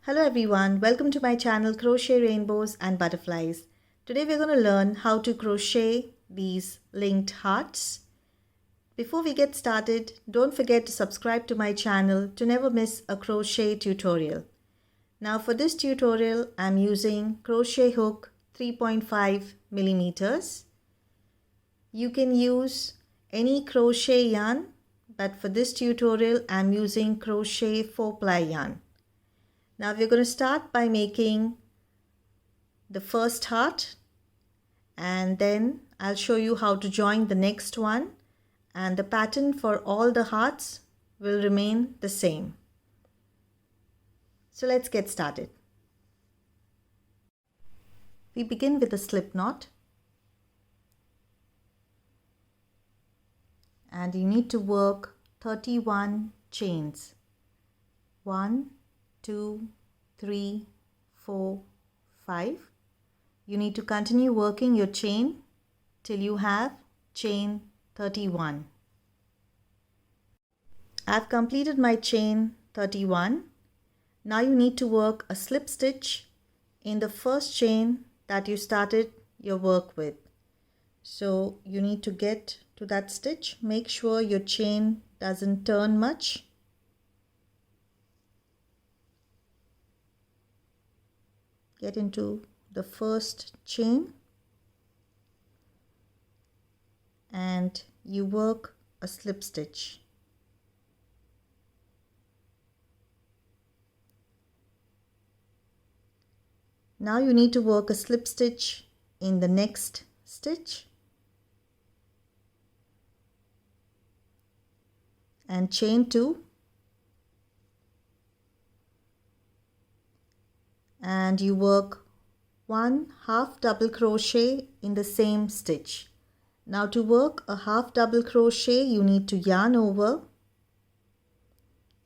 Hello everyone, welcome to my channel Crochet Rainbows and Butterflies. Today we're going to learn how to crochet these linked hearts. Before we get started, don't forget to subscribe to my channel to never miss a crochet tutorial. Now for this tutorial, I'm using crochet hook 3.5 millimeters. You can use any crochet yarn, but for this tutorial, I'm using crochet 4-ply yarn. Now we're going to start by making the first heart, and then I'll show you how to join the next one, and the pattern for all the hearts will remain the same. So let's get started. We begin with a slip knot, and you need to work 31 chains. 1, 2, 3, 4, 5. You need to continue working your chain till you have chain 31. I've completed my chain 31. Now you need to work a slip stitch in the first chain that you started your work with. So you need to get to that stitch. Make sure your chain doesn't turn much. Get into the first chain and you work a slip stitch. Now you need to work a slip stitch in the next stitch and chain 2, and you work 1 half double crochet in the same stitch. Now to work a half double crochet, you need to yarn over,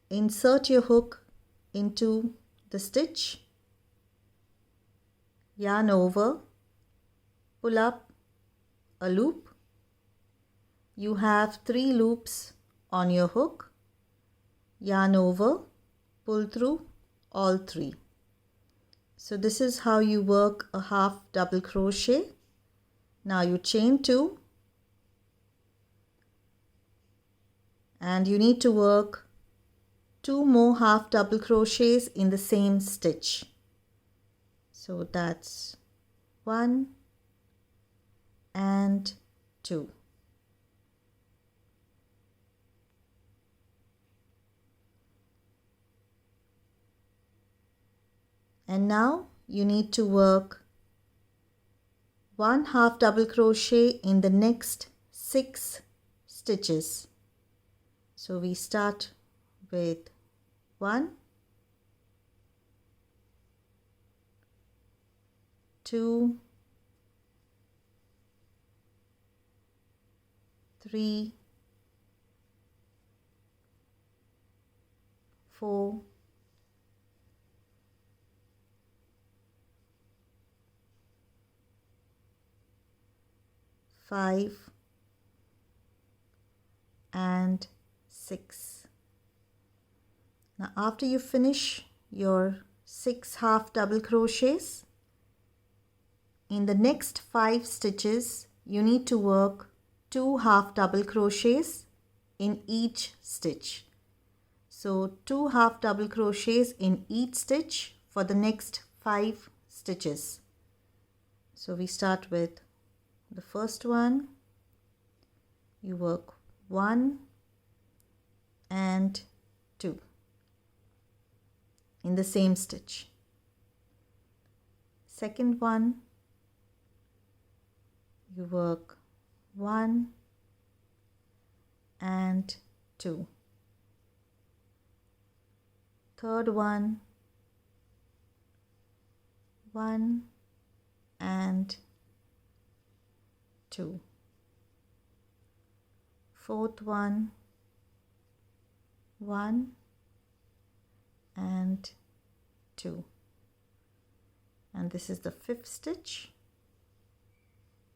insert your hook into the stitch, yarn over, pull up a loop. You have 3 loops on your hook, yarn over, pull through all 3. So this is how you work a half double crochet. Now you chain 2 and you need to work 2 more half double crochets in the same stitch. So that's 1 and 2. And now you need to work 1 half double crochet in the next 6 stitches. So we start with 1, 2, 3, 4, 5 and 6. Now after you finish your 6 half double crochets, in the next 5 stitches you need to work 2 half double crochets in each stitch. So 2 half double crochets in each stitch for the next 5 stitches. So we start with the first one. You work 1 and 2 in the same stitch. Second one, you work 1 and 2. Third one, 1 and 2. Fourth one, 1 and 2. And this is the 5th stitch.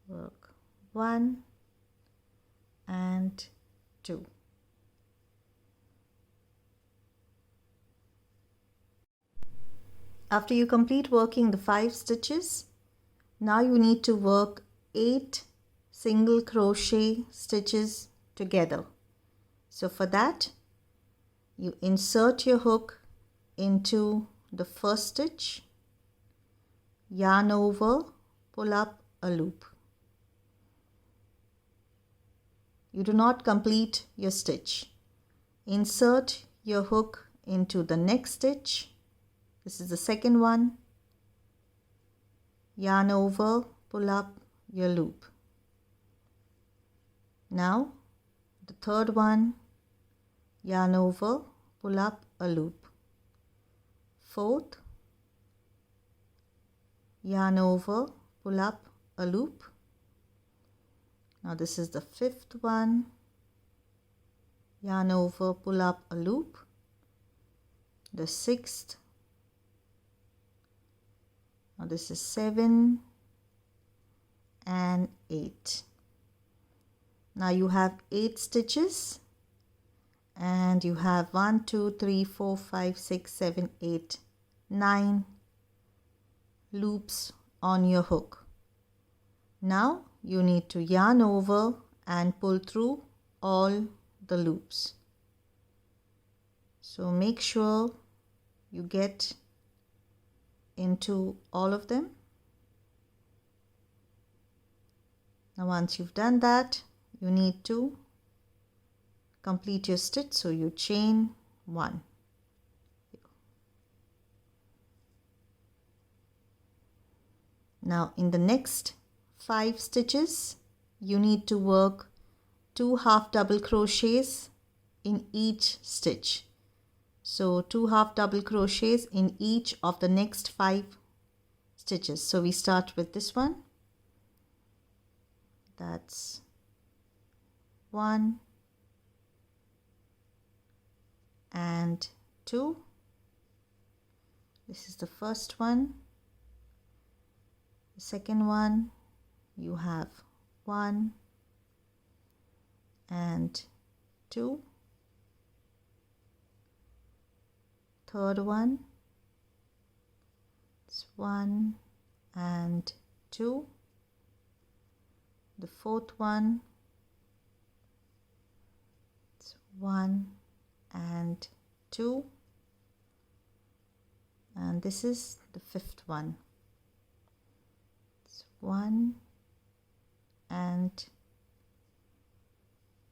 Work 1 and 2. After you complete working the 5 stitches, now you need to work 8 single crochet stitches together. So for that, you insert your hook into the first stitch, yarn over, pull up a loop. You do not complete your stitch. Insert your hook into the next stitch. This is the second one. Yarn over, pull up your loop. Now the third one, yarn over, pull up a loop. Fourth, yarn over, pull up a loop. Now this is the fifth one, yarn over, pull up a loop. The sixth. Now this is 7 and 8. Now you have 8 stitches and you have 1, 2, 3, 4, 5, 6, 7, 8, 9 loops on your hook. Now you need to yarn over and pull through all the loops. So make sure you get into all of them. Now once you've done that, you need to complete your stitch. So you chain 1. Now in the next 5 stitches, you need to work 2 half double crochets in each stitch. So 2 half double crochets in each of the next 5 stitches. So we start with this one. That's 1 and 2. This is the first one. The second one, you have 1 and 2. Third one, it's 1 and 2. The fourth one, it's 1 and 2. And this is the fifth one. It's 1 and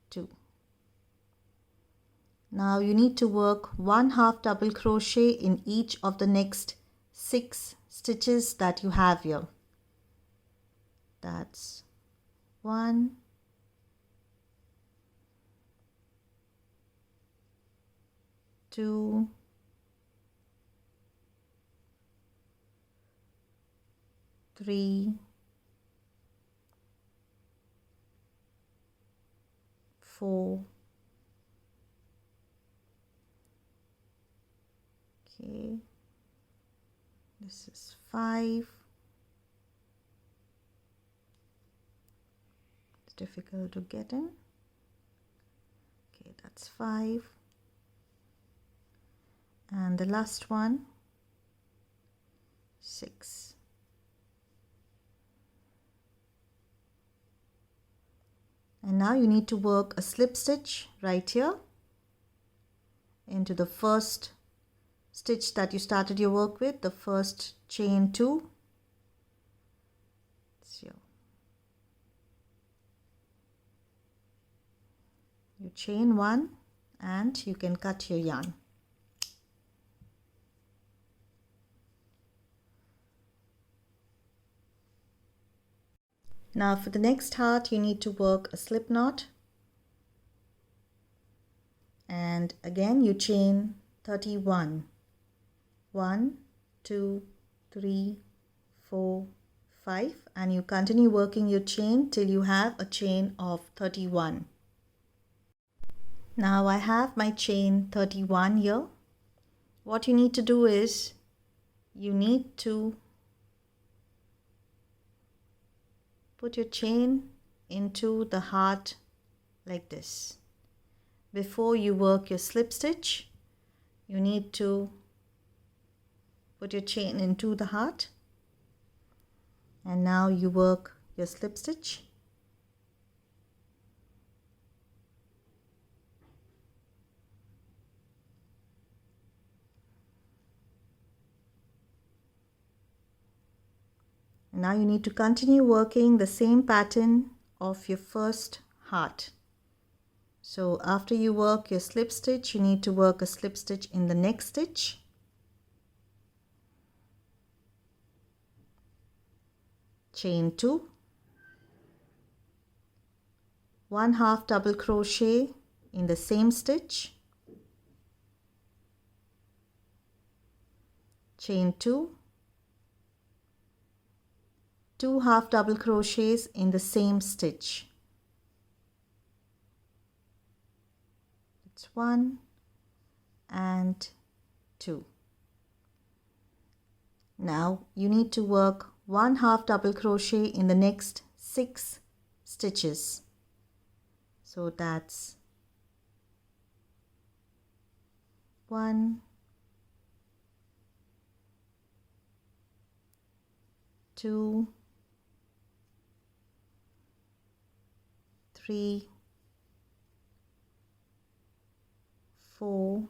2. Now you need to work 1 half double crochet in each of the next 6 stitches that you have here. That's 1, 2, 3, 4. Okay, this is 5. It's difficult to get in. Okay, that's 5. And the last one, 6. And now you need to work a slip stitch right here into the first stitch that you started your work with, the first chain 2. So you chain 1 and you can cut your yarn. Now for the next heart, you need to work a slip knot, and again you chain 31. 1, 2, 3, 4, 5, and you continue working your chain till you have a chain of 31. Now I have my chain 31 here. What you need to do is you need to put your chain into the heart like this. Before you work your slip stitch, you need to put your chain into the heart, and now you work your slip stitch. And now you need to continue working the same pattern of your first heart. So after you work your slip stitch, you need to work a slip stitch in the next stitch. Chain 2, 1/2 double crochet in the same stitch, chain 2, 2 half double crochets in the same stitch. It's 1 and 2. Now you need to work 1/2 double crochet in the next 6 stitches. So that's 1, 2, 3, 4,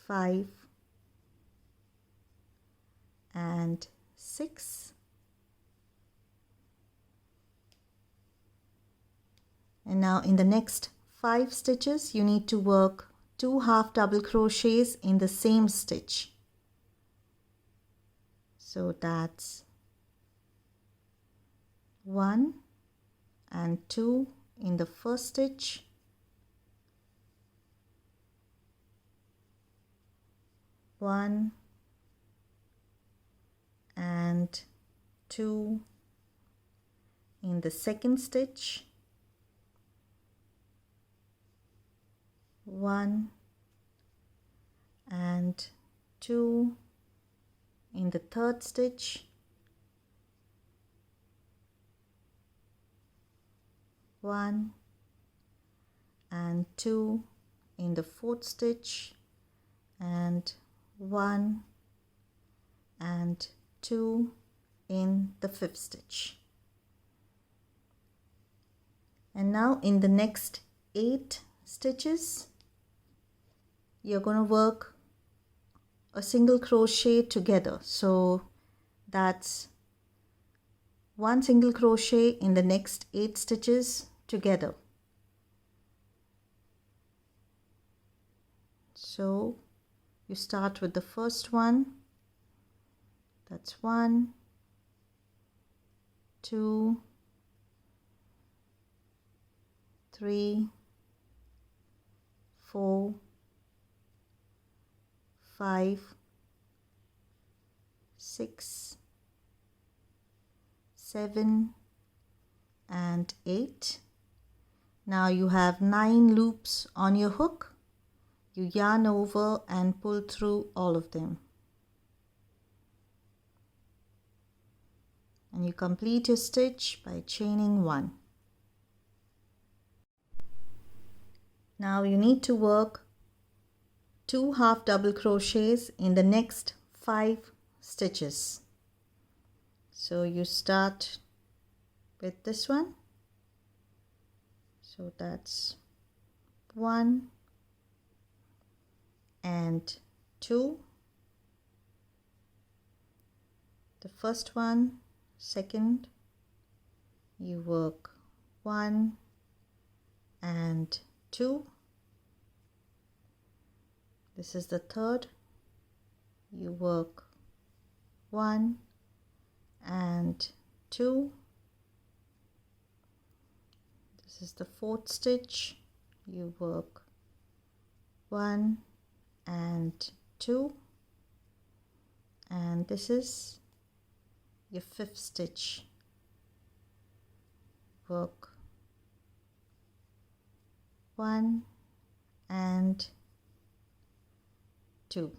5 and 6. And now in the next 5 stitches you need to work 2 half double crochets in the same stitch. So that's 1 and 2 in the first stitch, 1 and 2 in the second stitch, 1 and 2 in the third stitch, 1 and 2 in the fourth stitch, and 1 and 2 in the fifth stitch. And now in the next 8 stitches you're going to work a single crochet together. So that's 1 single crochet in the next 8 stitches together. So you start with the first one, that's 1, 2, 3, 4, 5, 6, 7 and 8. Now you have 9 loops on your hook. You yarn over and pull through all of them. And you complete your stitch by chaining 1. Now you need to work 2 half double crochets in the next 5 stitches. So you start with this one. So that's 1 and 2. The first one, second, you work 1 and 2. This is the third, you work 1 and 2. This is the fourth stitch, you work 1 and 2, and this is your fifth stitch, work 1 and 2.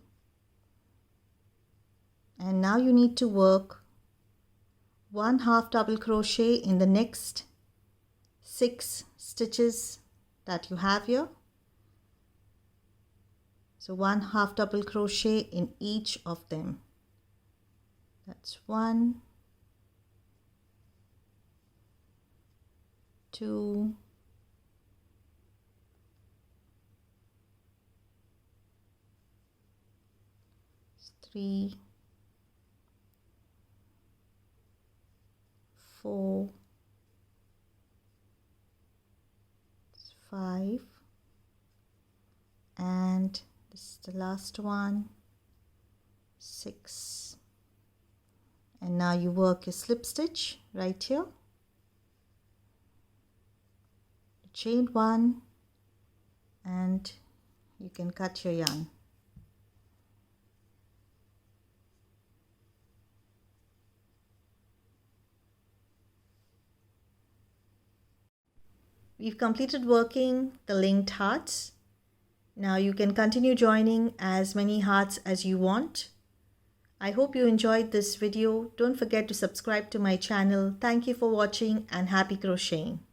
And now you need to work 1 half double crochet in the next 6 stitches that you have here. So 1 half double crochet in each of them. That's 1, 2, 3, 4, 5, and this is the last one, 6. And now you work your slip stitch right here. Chain 1 and you can cut your yarn. We've completed working the linked hearts. Now you can continue joining as many hearts as you want. I hope you enjoyed this video. Don't forget to subscribe to my channel. Thank you for watching and happy crocheting.